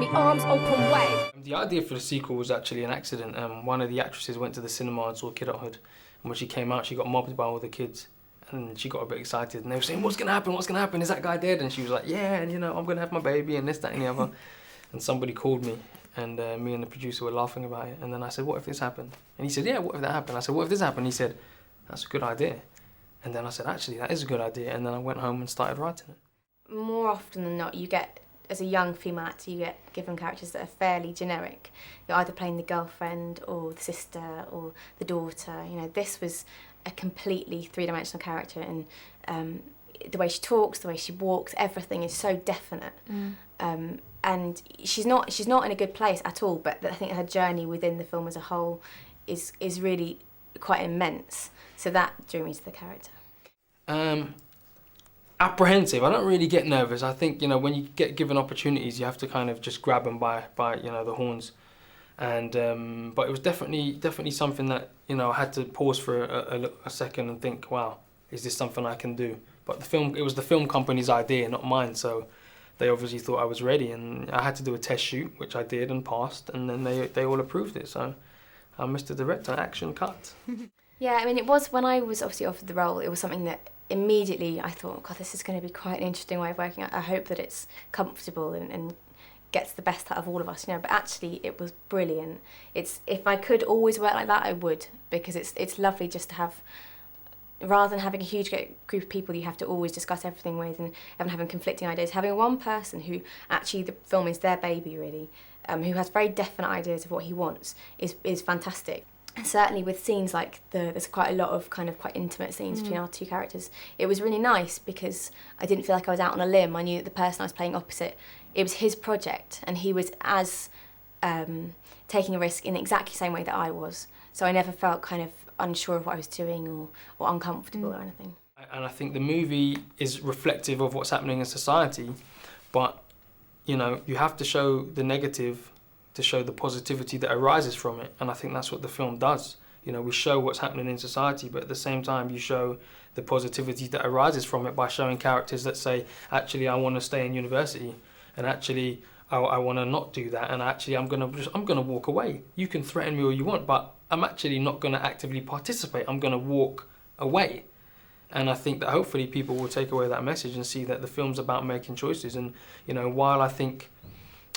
the arms open wide. The idea for the sequel was actually an accident. One of the actresses went to the cinema and saw Adulthood, and when she came out, she got mobbed by all the kids, and she got a bit excited, and they were saying, "What's gonna happen? What's gonna happen? Is that guy dead?" And she was like, "Yeah, and you know, I'm gonna have my baby, and this, that, and the other." And somebody called me, and me and the producer were laughing about it, and then I said, "What if this happened?" And he said, "Yeah, what if that happened?" I said, "What if this happened?" He said, "That's a good idea." And then I said, "Actually, that is a good idea," and then I went home and started writing it. More often than not, you get, as a young female actor, you get given characters that are fairly generic. You're either playing the girlfriend or the sister or the daughter. You know, this was a completely three-dimensional character, and the way she talks, the way she walks, everything is so definite. And she's not in a good place at all, but I think her journey within the film as a whole is really quite immense. So that drew me to the character. Apprehensive. I don't really get nervous. I think, you know, when you get given opportunities, you have to kind of just grab them by you know, the horns. And but it was definitely something that, you know, I had to pause for a second and think, wow, is this something I can do? But it was the film company's idea, not mine. So they obviously thought I was ready, and I had to do a test shoot, which I did and passed, and then they all approved it. So I'm Mr. Director, action cut. Yeah, I mean, it was, when I was obviously offered the role, it was something that immediately I thought, God, this is going to be quite an interesting way of working. I hope that it's comfortable and gets the best out of all of us, you know. But actually, it was brilliant. If I could always work like that, I would, because it's lovely just to have, rather than having a huge group of people you have to always discuss everything with and having conflicting ideas, having one person who actually the film is their baby, really, who has very definite ideas of what he wants is fantastic. And certainly with scenes like there's quite a lot of kind of quite intimate scenes between our two characters. It was really nice because I didn't feel like I was out on a limb. I knew that the person I was playing opposite, it was his project, and he was as taking a risk in exactly the same way that I was. So I never felt kind of unsure of what I was doing or uncomfortable or anything. And I think the movie is reflective of what's happening in society, but, you know, you have to show the negative to show the positivity that arises from it, and I think that's what the film does. You know, we show what's happening in society, but at the same time you show the positivity that arises from it by showing characters that say, actually, I want to stay in university, and actually I want to not do that, and actually I'm gonna walk away. You can threaten me all you want, but I'm actually not going to actively participate. I'm going to walk away. And I think that hopefully people will take away that message and see that the film's about making choices. And, you know, while I think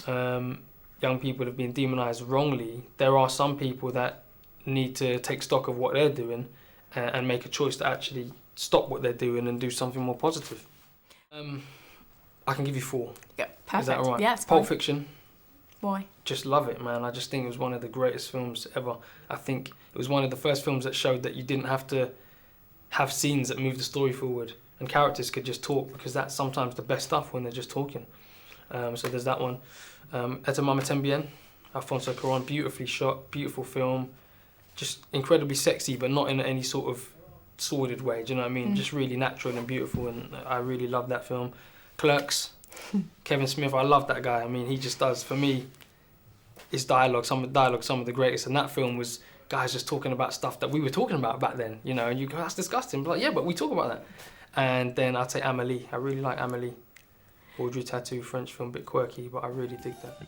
young people have been demonized wrongly, there are some people that need to take stock of what they're doing and make a choice to actually stop what they're doing and do something more positive. I can give you 4. Yeah, perfect. Is that all right? Yeah, it's Pulp fine. Fiction. Why? Just love it, man. I just think it was one of the greatest films ever. I think it was one of the first films that showed that you didn't have to have scenes that move the story forward, and characters could just talk, because that's sometimes the best stuff, when they're just talking. So there's that one. Et tu m'aimes bien, Alfonso Cuarón, beautifully shot, beautiful film, just incredibly sexy, but not in any sort of sordid way, do you know what I mean? Just really natural and beautiful, and I really love that film. Clerks, Kevin Smith, I love that guy. I mean, he just does, for me, his dialogue, some of the greatest, and that film was guys just talking about stuff that we were talking about back then, you know, and you go, that's disgusting, but like, yeah, but we talk about that. And then I'd say Amélie, I really like Amélie. Audrey Tautou, French film, a bit quirky, but I really dig that.